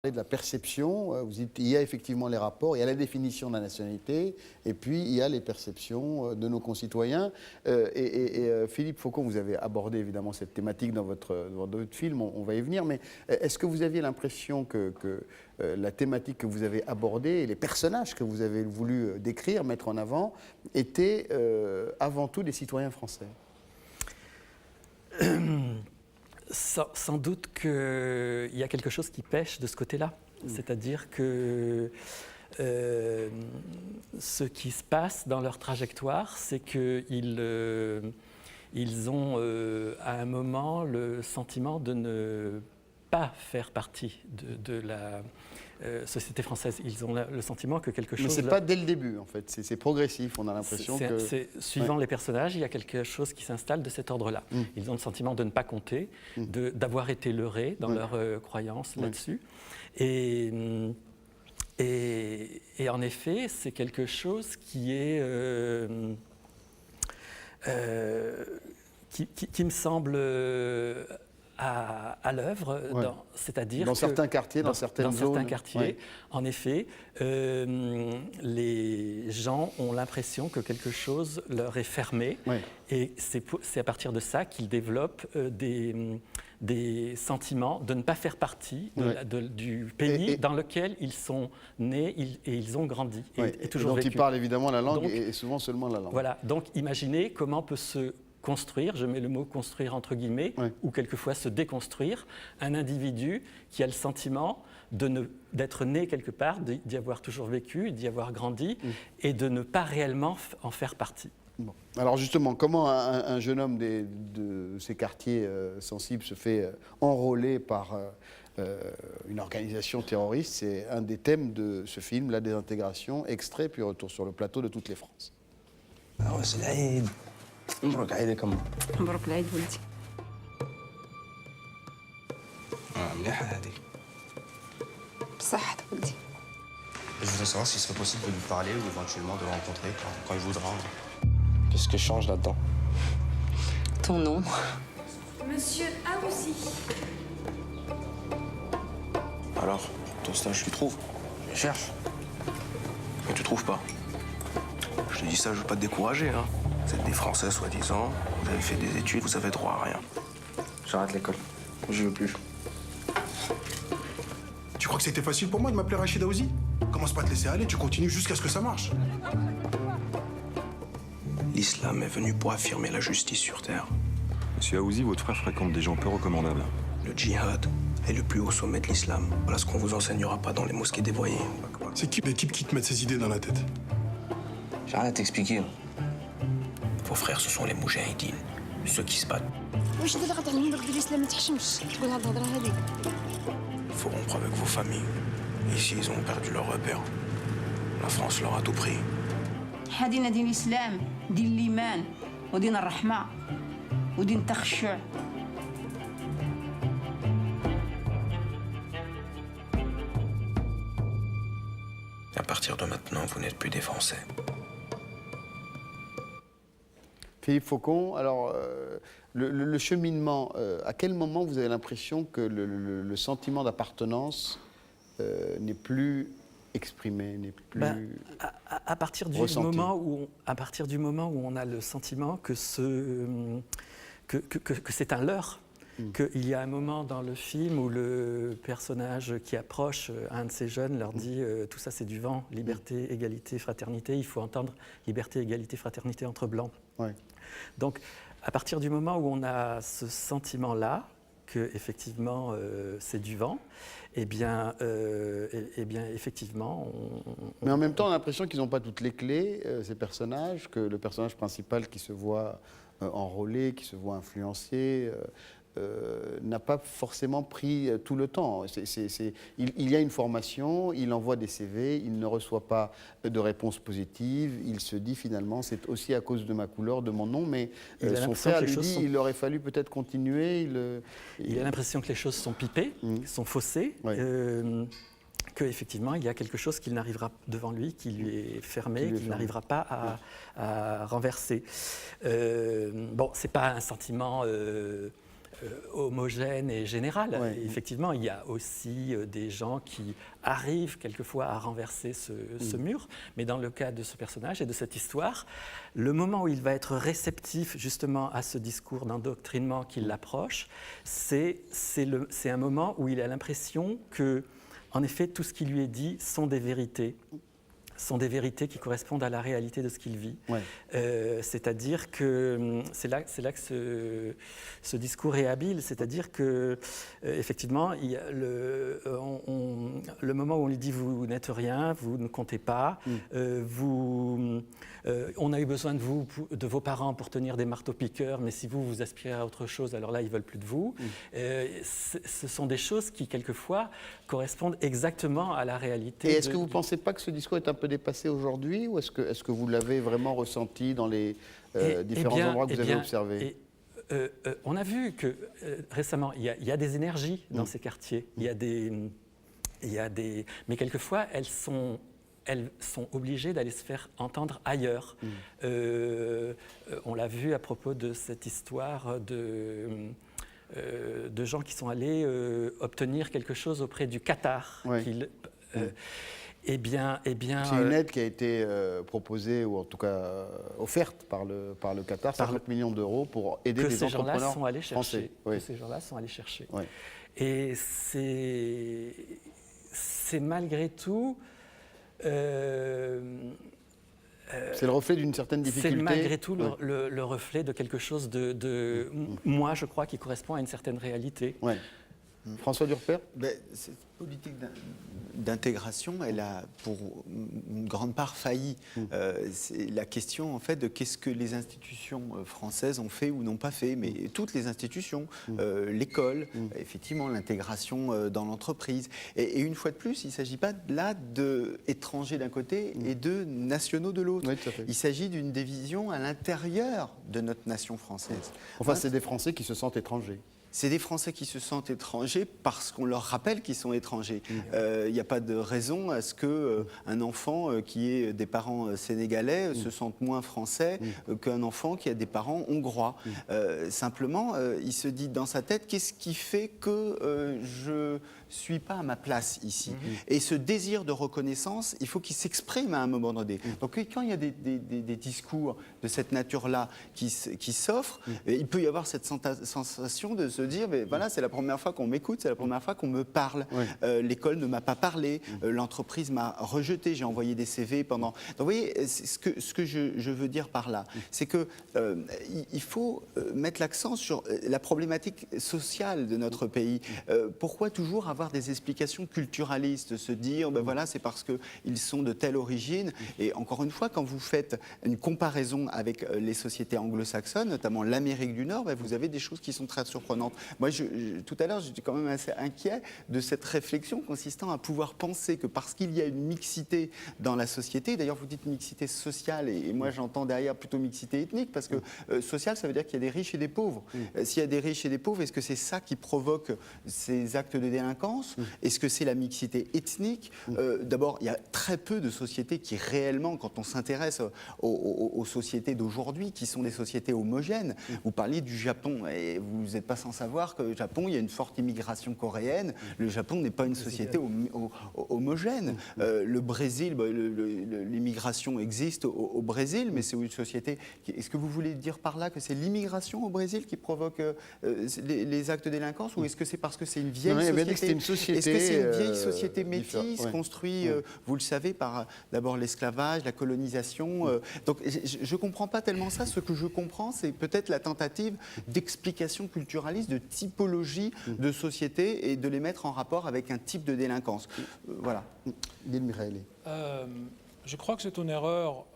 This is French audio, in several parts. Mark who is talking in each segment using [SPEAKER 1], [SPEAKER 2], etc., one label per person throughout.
[SPEAKER 1] De la perception, vous dites, il y a effectivement les rapports, il y a la définition de la nationalité, et puis il y a les perceptions de nos concitoyens. Philippe Faucon, vous avez abordé évidemment cette thématique dans votre film, on va y venir, mais est-ce que vous aviez l'impression que la thématique que vous avez abordée et les personnages que vous avez voulu décrire, mettre en avant, étaient avant tout des citoyens français ?
[SPEAKER 2] Sans doute qu'il y a quelque chose qui pêche de ce côté-là. C'est-à-dire que ce qui se passe dans leur trajectoire, c'est qu'ils ont à un moment le sentiment de ne pas faire partie de la société française. Ils ont le sentiment que quelque chose...
[SPEAKER 1] Mais ce n'est pas dès le début, en fait. C'est progressif. On a l'impression que...
[SPEAKER 2] Suivant les personnages, il y a quelque chose qui s'installe de cet ordre-là. Ils ont le sentiment de ne pas compter, d'avoir été leurrés dans leur croyance là-dessus. Et en effet, c'est quelque chose qui est... qui me semble... à l'œuvre, c'est-à-dire
[SPEAKER 1] dans certains quartiers, dans certaines zones.
[SPEAKER 2] Certains quartiers, en effet, les gens ont l'impression que quelque chose leur est fermé, et c'est à partir de ça qu'ils développent des sentiments de ne pas faire partie du pays dans lequel ils sont nés et ils ont grandi. Et toujours
[SPEAKER 1] dont
[SPEAKER 2] vécu.
[SPEAKER 1] ils parlent évidemment la langue, et souvent seulement la langue.
[SPEAKER 2] Voilà, donc imaginez comment peut se construire, je mets le mot construire entre guillemets, ou quelquefois se déconstruire, un individu qui a le sentiment d'être né quelque part, d'y avoir toujours vécu, d'y avoir grandi, et de ne pas réellement en faire partie.
[SPEAKER 1] Bon. Alors justement, comment un jeune homme de ces quartiers sensibles se fait enrôler par une organisation terroriste? C'est un des thèmes de ce film, la désintégration, extrait, puis retour sur le plateau de Toutes les France.
[SPEAKER 3] مبروك عيدك أم.
[SPEAKER 4] مبروك العيد ولدي.
[SPEAKER 3] مليحة هذه.
[SPEAKER 4] بصحتك ولدي.
[SPEAKER 5] Je voudrais savoir s'il serait possible de lui parler ou éventuellement de le rencontrer quand il voudra.
[SPEAKER 3] Qu'est-ce que change là-dedans?
[SPEAKER 4] Ton nom.
[SPEAKER 6] Monsieur Aoussi.
[SPEAKER 3] Alors, ton stage, tu trouves? Je cherche. Mais tu trouves pas. Je te dis ça, je veux pas te décourager, hein. Vous êtes des Français, soi-disant, vous avez fait des études, vous avez droit à rien. J'arrête l'école. Je veux plus.
[SPEAKER 7] Tu crois que c'était facile pour moi de m'appeler Rachid Aouzi? Commence pas à te laisser aller, tu continues jusqu'à ce que ça marche.
[SPEAKER 3] L'islam est venu pour affirmer la justice sur terre.
[SPEAKER 8] Monsieur Aouzi, votre frère fréquente des gens peu recommandables.
[SPEAKER 3] Le djihad est le plus haut sommet de l'islam. Voilà ce qu'on vous enseignera pas dans les mosquées dévoyées.
[SPEAKER 7] C'est qui les types qui te mettent ces idées dans la tête?
[SPEAKER 3] J'ai rien à t'expliquer. Vos frères, ce sont les moujahidines, ceux qui se battent.
[SPEAKER 4] واش ضغط على المنبر ديال الاسلام ما تحشمش تقول هاد الهضره هذه.
[SPEAKER 3] Il faut rompre avec vos familles. Ici, ils ont perdu leur repère. La France leur a tout pris.
[SPEAKER 9] هادينا دين الإسلام دين الإيمان ودين الرحمة ودين التخشع.
[SPEAKER 3] À partir de maintenant, vous n'êtes plus des Français.
[SPEAKER 1] Philippe Faucon, alors le cheminement, à quel moment vous avez l'impression que le sentiment d'appartenance n'est plus exprimé, n'est plus
[SPEAKER 2] à partir du moment où on a le sentiment que c'est un leurre, qu'il y a un moment dans le film où le personnage qui approche un de ces jeunes leur dit tout ça c'est du vent, liberté, égalité, fraternité, il faut entendre liberté, égalité, fraternité entre blancs.
[SPEAKER 1] Ouais.
[SPEAKER 2] Donc à partir du moment où on a ce sentiment-là, que effectivement c'est du vent, eh bien effectivement...
[SPEAKER 1] Mais en même temps, on a l'impression qu'ils n'ont pas toutes les clés, ces personnages, que le personnage principal qui se voit enrôlé, qui se voit influencé, n'a pas forcément pris tout le temps. Il y a une formation, il envoie des CV, il ne reçoit pas de réponse positive, il se dit finalement c'est aussi à cause de ma couleur, de mon nom, mais son frère lui dit il aurait fallu peut-être continuer.
[SPEAKER 2] Il a l'impression que les choses sont pipées, sont faussées. Qu'effectivement, il y a quelque chose qu'il n'arrivera devant lui, qui lui est fermé, qu'il n'arrivera pas à renverser. Bon, ce n'est pas un sentiment homogène et général. Ouais. Effectivement, il y a aussi des gens qui arrivent quelquefois à renverser ce mur, mais dans le cas de ce personnage et de cette histoire, le moment où il va être réceptif justement à ce discours d'endoctrinement qui l'approche, c'est un moment où il a l'impression que, en effet, tout ce qui lui est dit sont des vérités qui correspondent à la réalité de ce qu'il vit. Ouais. C'est-à-dire que c'est là que ce discours est habile, c'est-à-dire que effectivement, il y a le moment où on lui dit vous n'êtes rien, vous ne comptez pas, on a eu besoin de vous, de vos parents pour tenir des marteaux-piqueurs, mais si vous aspirez à autre chose, alors là ils veulent plus de vous. Ce sont des choses qui quelquefois correspondent exactement à la réalité.
[SPEAKER 1] Et est-ce que vous ne pensez pas que ce discours est un peu dépassé aujourd'hui, ou est-ce que vous l'avez vraiment ressenti dans les différents endroits que vous avez observés?
[SPEAKER 2] On a vu que récemment, il y a des énergies dans ces quartiers. Il y a des, mais quelquefois, elles sont obligées d'aller se faire entendre ailleurs. On l'a vu à propos de cette histoire de gens qui sont allés obtenir quelque chose auprès du Qatar. C'est
[SPEAKER 1] une aide qui a été proposée, ou en tout cas offerte par le Qatar, 50 millions d'euros pour aider les entrepreneurs français.
[SPEAKER 2] Que ces gens-là sont allés chercher. Oui. Et c'est malgré tout...
[SPEAKER 1] c'est le reflet d'une certaine difficulté.
[SPEAKER 2] C'est malgré tout le reflet de quelque chose moi, je crois, qui correspond à une certaine réalité.
[SPEAKER 1] Ouais. François Durper?
[SPEAKER 10] Cette politique d'intégration, elle a pour une grande part failli. C'est la question en fait de qu'est-ce que les institutions françaises ont fait ou n'ont pas fait, mais toutes les institutions, l'école, effectivement l'intégration dans l'entreprise. Et une fois de plus, il ne s'agit pas là d'étrangers d'un côté et de nationaux de l'autre.
[SPEAKER 1] Oui,
[SPEAKER 10] il s'agit d'une division à l'intérieur de notre nation française.
[SPEAKER 1] Enfin, c'est des Français qui se sentent étrangers.
[SPEAKER 10] C'est des Français qui se sentent étrangers parce qu'on leur rappelle qu'ils sont étrangers. Il n'y a pas de raison à ce qu'un enfant qui ait des parents sénégalais se sente moins français qu'un enfant qui a des parents hongrois. Simplement, il se dit dans sa tête, qu'est-ce qui fait que je suis pas à ma place ici. Et ce désir de reconnaissance, il faut qu'il s'exprime à un moment donné. Donc quand il y a des discours de cette nature-là qui s'offrent, il peut y avoir cette sensation de se dire, mais voilà, c'est la première fois qu'on m'écoute, c'est la première fois qu'on me parle. L'école ne m'a pas parlé, l'entreprise m'a rejeté, j'ai envoyé des CV pendant... Donc vous voyez, ce que je veux dire par là, c'est que il faut mettre l'accent sur la problématique sociale de notre pays. Pourquoi toujours avoir des explications culturalistes, se dire ben voilà, c'est parce qu'ils sont de telle origine. Et encore une fois, quand vous faites une comparaison avec les sociétés anglo-saxonnes, notamment l'Amérique du Nord, ben vous avez des choses qui sont très surprenantes. Moi, tout à l'heure, j'étais quand même assez inquiet de cette réflexion consistant à pouvoir penser que parce qu'il y a une mixité dans la société, d'ailleurs vous dites mixité sociale, et moi j'entends derrière plutôt mixité ethnique, parce que sociale, ça veut dire qu'il y a des riches et des pauvres. S'il y a des riches et des pauvres, est-ce que c'est ça qui provoque ces actes de délinquance ? Est-ce que c'est la mixité ethnique ? D'abord, il y a très peu de sociétés qui réellement, quand on s'intéresse aux sociétés d'aujourd'hui, qui sont des sociétés homogènes. Vous parliez du Japon, et vous n'êtes pas sans savoir qu'au Japon, il y a une forte immigration coréenne. Le Japon n'est pas une société homogène. Le Brésil, l'immigration existe au Brésil, mais c'est une société... Est-ce que vous voulez dire par là que c'est l'immigration au Brésil qui provoque les actes de délinquance, ou est-ce que c'est parce que c'est une vieille société? Est-ce que c'est une vieille société métisse construite, vous le savez, par d'abord l'esclavage, la colonisation Donc je ne comprends pas tellement ça. Ce que je comprends, c'est peut-être la tentative d'explication culturaliste, de typologie de société, et de les mettre en rapport avec un type de délinquance. Voilà.
[SPEAKER 1] Guy Mireille.
[SPEAKER 11] Je crois que c'est une erreur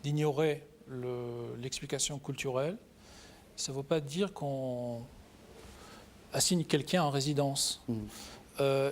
[SPEAKER 11] d'ignorer l'explication culturelle. Ça ne veut pas dire qu'on assigne quelqu'un en résidence.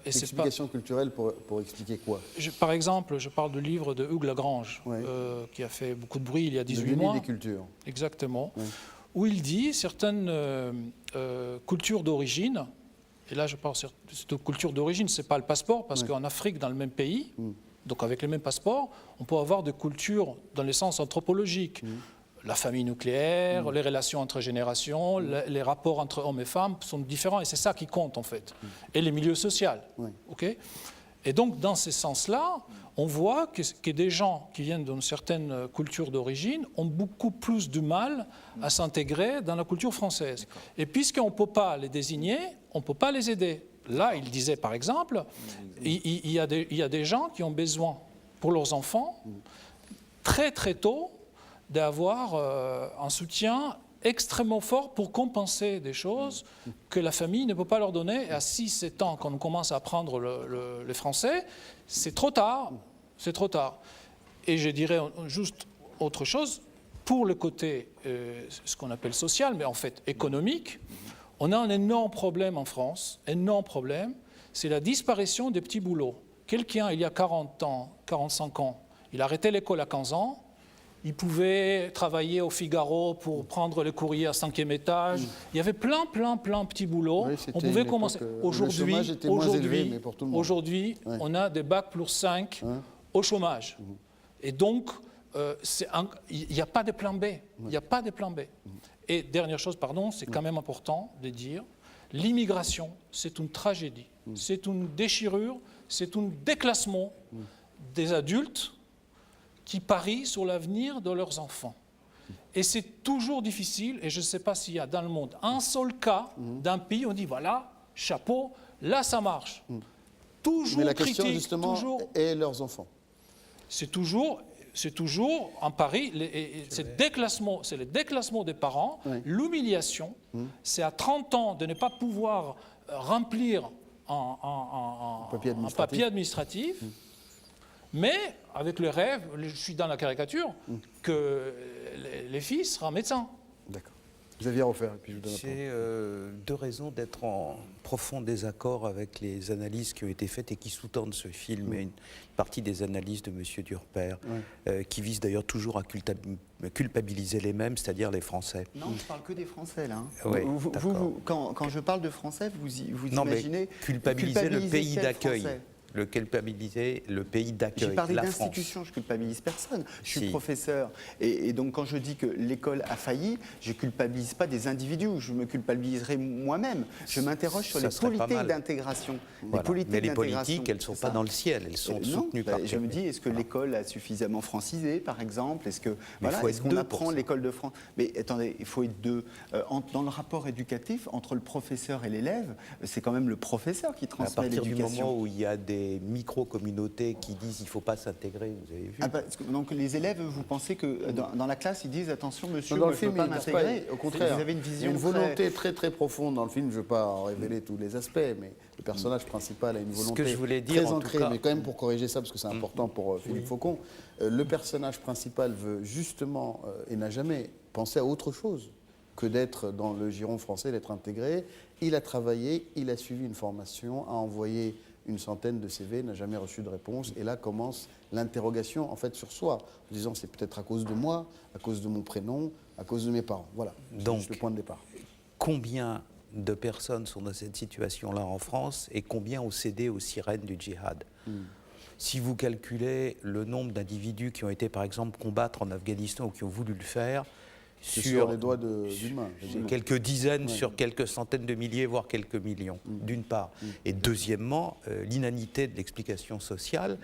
[SPEAKER 1] Explication culturelle pour expliquer quoi?
[SPEAKER 11] Par exemple, je parle du livre de Hugues Lagrange, qui a fait beaucoup de bruit il y a 18 mois.
[SPEAKER 1] Des cultures.
[SPEAKER 11] Exactement. Où il dit certaines cultures d'origine, et là je parle de culture d'origine, ce n'est pas le passeport, parce qu'en Afrique, dans le même pays, donc avec les mêmes passeports, on peut avoir des cultures dans le sens anthropologique. la famille nucléaire, les relations entre générations, les rapports entre hommes et femmes sont différents et c'est ça qui compte en fait. Et les milieux sociaux. Okay. Et donc dans ce sens-là, on voit que des gens qui viennent d'une certaine culture d'origine ont beaucoup plus de mal à s'intégrer dans la culture française. Et puisqu'on ne peut pas les désigner, on ne peut pas les aider. Là, il disait par exemple, il y a des gens qui ont besoin pour leurs enfants, très très tôt, d'avoir un soutien extrêmement fort pour compenser des choses que la famille ne peut pas leur donner. Et à 6-7 ans, quand on commence à apprendre le français, c'est trop tard. C'est trop tard. Et je dirais juste autre chose, pour le côté, ce qu'on appelle social, mais en fait économique, on a un énorme problème en France, énorme problème, c'est la disparition des petits boulots. Quelqu'un, il y a 40 ans, 45 ans, il a arrêté l'école à 15 ans, il pouvait travailler au Figaro pour prendre le courrier à 5e étage. Il y avait plein de petits boulots. Oui, on pouvait commencer. Aujourd'hui, on a des bacs plus 5 au chômage. Et donc, il n'y a pas de plan B. Il n'y a pas de plan B. Et dernière chose, pardon, c'est quand même important de dire, l'immigration, c'est une tragédie. C'est une déchirure, c'est un déclassement des adultes qui parient sur l'avenir de leurs enfants. Et c'est toujours difficile, et je ne sais pas s'il y a dans le monde un seul cas d'un pays où on dit, voilà, chapeau, là ça marche. Toujours
[SPEAKER 1] mais la question,
[SPEAKER 11] critique,
[SPEAKER 1] justement, est leurs enfants.
[SPEAKER 11] C'est toujours un pari, c'est le déclassement des parents, l'humiliation, c'est à 30 ans de ne pas pouvoir remplir un papier administratif. Mais avec le rêve, je suis dans la caricature, que les fils seront médecins.
[SPEAKER 1] D'accord. Xavier Hofer, et puis je vous donne la
[SPEAKER 12] J'ai deux raisons d'être en profond désaccord avec les analyses qui ont été faites et qui sous-tendent ce film, et une partie des analyses de M. Durper, qui visent d'ailleurs toujours à culpabiliser les mêmes, c'est-à-dire les Français.
[SPEAKER 10] Non, je ne parle que des Français, là.
[SPEAKER 12] Oui,
[SPEAKER 10] quand je parle de Français, vous imaginez...
[SPEAKER 12] culpabiliser le pays d'accueil. Culpabiliser le pays d'accueil,
[SPEAKER 10] j'ai parlé
[SPEAKER 12] la France.
[SPEAKER 10] d'institution, je ne culpabilise personne. Je suis professeur. Et donc, quand je dis que l'école a failli, je ne culpabilise pas des individus. Je me culpabiliserai moi-même. Je m'interroge sur les politiques d'intégration.
[SPEAKER 12] Voilà. Mais les politiques, elles ne sont pas dans le ciel. Elles sont soutenues par...
[SPEAKER 10] Je me dis, est-ce que l'école a suffisamment francisé, par exemple? Est-ce qu'on apprend l'école de France? Mais attendez, il faut être deux. Dans le rapport éducatif, entre le professeur et l'élève, c'est quand même le professeur qui transmet l'éducation.
[SPEAKER 12] À partir du moment où il y a des micro-communautés qui disent qu'il ne faut pas s'intégrer, vous avez vu.
[SPEAKER 10] Donc les élèves, vous pensez que dans la classe, ils disent attention monsieur,
[SPEAKER 1] dans le
[SPEAKER 10] je
[SPEAKER 1] film,
[SPEAKER 10] ne peux pas m'intégrer.
[SPEAKER 1] Au contraire,
[SPEAKER 10] vous avez une vision
[SPEAKER 1] une volonté très très profonde dans le film. Je ne vais pas en révéler tous les aspects, mais le personnage principal a une volonté très ancrée. Mais quand même pour corriger ça, parce que c'est important pour Philippe Faucon, le personnage principal veut justement, et n'a jamais pensé à autre chose que d'être dans le giron français, d'être intégré. Il a travaillé, il a suivi une formation, a envoyé une centaine de CV, n'a jamais reçu de réponse. Et là commence l'interrogation en fait sur soi, en disant c'est peut-être à cause de moi, à cause de mon prénom, à cause de mes parents. Voilà, c'est le point de départ.
[SPEAKER 12] Combien de personnes sont dans cette situation-là en France et combien ont cédé aux sirènes du djihad? Si vous calculez le nombre d'individus qui ont été par exemple combattre en Afghanistan ou qui ont voulu le faire,
[SPEAKER 1] sur les doigts d'une main.
[SPEAKER 12] Quelques dizaines sur quelques centaines de milliers, voire quelques millions, d'une part. Et deuxièmement, l'inanité de l'explication sociale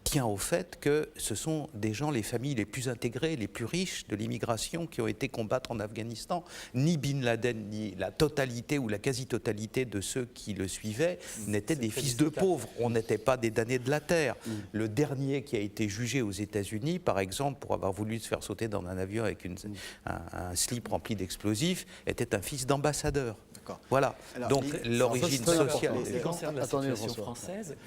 [SPEAKER 12] tient au fait que ce sont des gens, les familles les plus intégrées, les plus riches de l'immigration qui ont été combattre en Afghanistan. Ni Bin Laden, ni la totalité ou la quasi-totalité de ceux qui le suivaient n'étaient des fils de pauvres. On n'était pas des damnés de la terre. Le dernier qui a été jugé aux États-Unis, par exemple, pour avoir voulu se faire sauter dans un avion avec un slip rempli d'explosifs, était un fils d'ambassadeur. Voilà. Alors, donc l'origine sociale.
[SPEAKER 2] Ce qui concerne la situation française,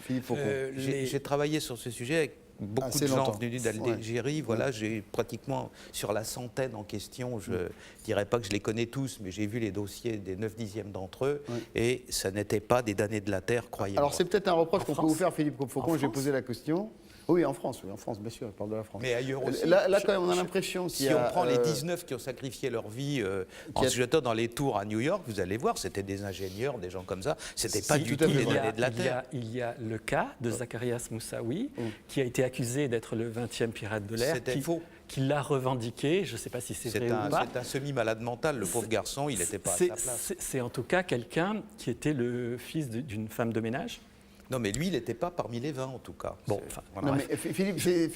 [SPEAKER 12] j'ai travaillé sur ce sujet avec beaucoup de gens venus d'Algérie. Voilà, j'ai pratiquement sur la centaine en question. Je ne dirais pas que je les connais tous, mais j'ai vu les dossiers des 9/10 d'entre eux, et ça n'était pas des damnés de la terre, croyez-moi.
[SPEAKER 1] Alors c'est peut-être un reproche qu'on peut vous faire, Philippe Faucon. J'ai posé la question. Oui, en France, bien sûr, il parle de la France.
[SPEAKER 12] Mais ailleurs aussi.
[SPEAKER 1] Là quand même, on a l'impression qu'il y a...
[SPEAKER 12] Si on prend les 19 qui ont sacrifié leur vie en se jetant dans les tours à New York, vous allez voir, c'était des ingénieurs, des gens comme ça. C'était pas du tout des damnés de la terre.
[SPEAKER 2] Il y a le cas de Zacharias Moussaoui, qui a été accusé d'être le 20e pirate de l'air.
[SPEAKER 12] C'était faux.
[SPEAKER 2] qu'il l'a revendiqué. Je ne sais pas si c'est vrai ou pas.
[SPEAKER 12] C'est un semi-malade mental, le pauvre garçon, il n'était pas à sa place.
[SPEAKER 2] C'est en tout cas quelqu'un qui était le fils d'une femme de ménage.
[SPEAKER 12] Non, mais lui, il n'était pas parmi les 20, en tout cas.
[SPEAKER 2] Bon,
[SPEAKER 1] non, mais Philippe, c'est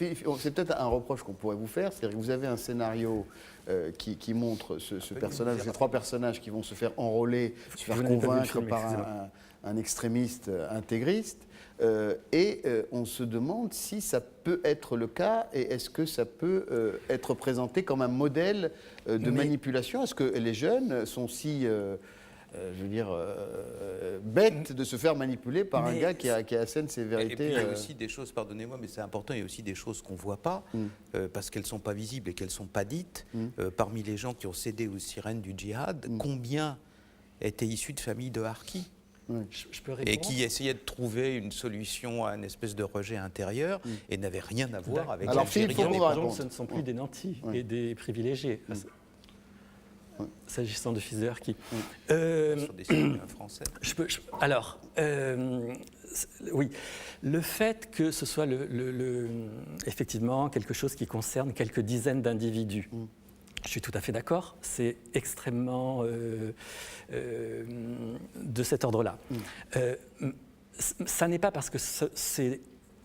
[SPEAKER 1] peut-être un reproche qu'on pourrait vous faire, c'est-à-dire que vous avez un scénario qui montre ce personnage, ces 3 personnages qui vont se faire enrôler, se faire convaincre par un extrémiste intégriste, et on se demande si ça peut être le cas, et est-ce que ça peut être présenté comme un modèle de manipulation. Est-ce que les jeunes sont si... je veux dire, bête de se faire manipuler par un gars qui assène ses vérités.
[SPEAKER 12] Et puis il y a aussi des choses, pardonnez-moi, mais c'est important, il y a aussi des choses qu'on ne voit pas, parce qu'elles ne sont pas visibles et qu'elles ne sont pas dites. Parmi les gens qui ont cédé aux sirènes du djihad, combien étaient issus de familles de harkis
[SPEAKER 2] je peux répondre.
[SPEAKER 12] Et qui essayaient de trouver une solution à une espèce de rejet intérieur et n'avaient rien à voir avec l'Algérie.
[SPEAKER 2] Alors, ce ne sont plus des nantis et des privilégiés. S'agissant de fils de harkis.
[SPEAKER 12] Sur des citoyens français.
[SPEAKER 2] Oui, le fait que ce soit effectivement quelque chose qui concerne quelques dizaines d'individus, je suis tout à fait d'accord, c'est extrêmement de cet ordre-là. Ça n'est pas parce que c'est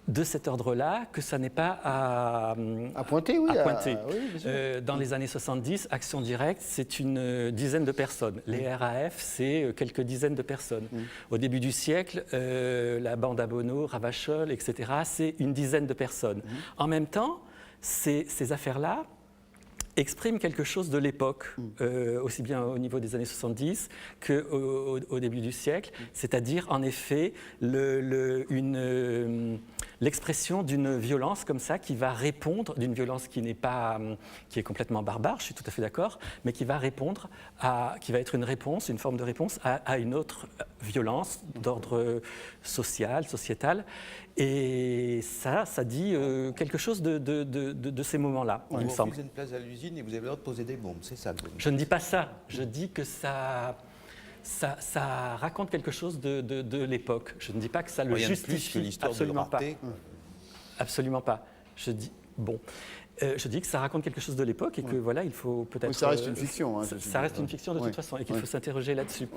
[SPEAKER 2] de cet ordre-là que ça n'est pas à
[SPEAKER 1] pointer. Oui,
[SPEAKER 2] dans les années 70, Action Directe, c'est une dizaine de personnes. Les RAF, c'est quelques dizaines de personnes. Au début du siècle, la bande à Bono, Ravachol, etc., c'est une dizaine de personnes. En même temps, ces affaires-là expriment quelque chose de l'époque, aussi bien au niveau des années 70 qu'au début du siècle, c'est-à-dire en effet l'expression d'une violence comme ça qui va répondre, d'une violence qui est complètement barbare, je suis tout à fait d'accord, mais qui va être une réponse, une forme de réponse à une autre violence d'ordre social, sociétal. Et ça dit quelque chose de ces moments-là, il me semble.
[SPEAKER 12] Vous refusez une place à l'usine et vous avez le droit de poser des bombes, c'est ça que vous dites.
[SPEAKER 2] Je ne dis pas ça, je dis que ça raconte quelque chose de l'époque. Je ne dis pas que ça le justifie, absolument pas. Absolument pas. Je dis que ça raconte quelque chose de l'époque et que voilà, il faut peut-être...
[SPEAKER 1] Ça reste une fiction.
[SPEAKER 2] Ça reste une fiction de toute façon et qu'il faut s'interroger là-dessus.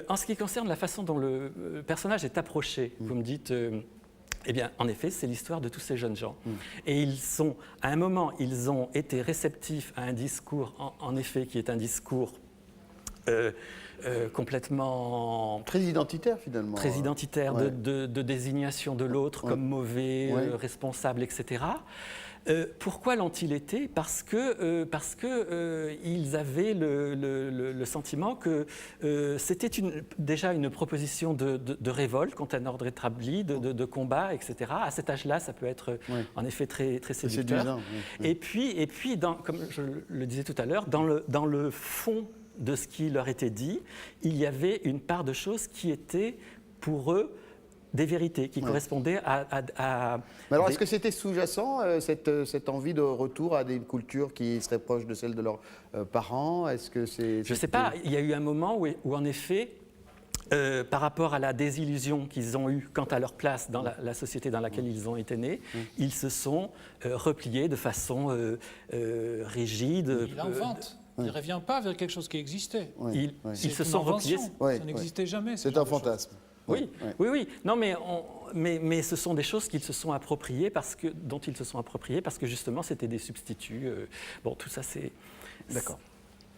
[SPEAKER 2] En ce qui concerne la façon dont le personnage est approché, vous me dites... Eh bien, en effet, c'est l'histoire de tous ces jeunes gens. Et à un moment, ils ont été réceptifs à un discours, en effet, qui est un discours complètement...
[SPEAKER 1] Très identitaire, finalement.
[SPEAKER 2] Très identitaire, de désignation de l'autre comme mauvais, responsable, etc. Pourquoi l'ont-ils été ? Parce que ils avaient le sentiment que c'était déjà une proposition de révolte contre un ordre établi, de combat, etc. À cet âge-là, ça peut être en effet très, très séducteur. Et puis comme je le disais tout à l'heure, dans le fond de ce qui leur était dit, il y avait une part de choses qui étaient pour eux des vérités qui correspondaient à
[SPEAKER 1] Mais alors, est-ce que c'était sous-jacent, cette envie de retour à des cultures qui seraient proches de celles de leurs parents ? Est-ce que c'est...
[SPEAKER 2] Je ne sais pas. Il y a eu un moment où en effet, par rapport à la désillusion qu'ils ont eue quant à leur place dans la société dans laquelle ils ont été nés, ils se sont repliés de façon rigide.
[SPEAKER 11] Il invente. Il ne revient pas vers quelque chose qui existait.
[SPEAKER 2] Ils se sont repliés.
[SPEAKER 11] Ça n'existait jamais.
[SPEAKER 1] C'est un fantasme.
[SPEAKER 2] Oui. Non, mais ce sont des choses qu'ils se sont appropriées dont ils se sont appropriés parce que justement c'était des substituts. Bon, tout ça c'est.
[SPEAKER 1] D'accord.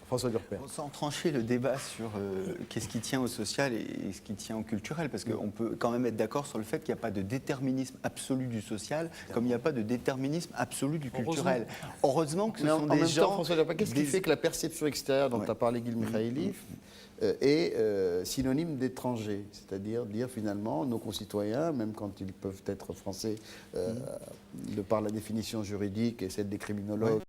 [SPEAKER 1] François Durper.
[SPEAKER 10] Sans trancher le débat sur qu'est-ce qui tient au social et ce qui tient au culturel, parce qu'on peut quand même être d'accord sur le fait qu'il n'y a pas de déterminisme absolu du social, comme il n'y a pas de déterminisme absolu du culturel. Heureusement que ce sont des gens...
[SPEAKER 1] François Durper, qu'est-ce qui fait que la perception extérieure dont a parlé Guy Mikhaïli est synonyme d'étranger, c'est-à-dire dire finalement nos concitoyens, même quand ils peuvent être français de par la définition juridique et celle des criminologues,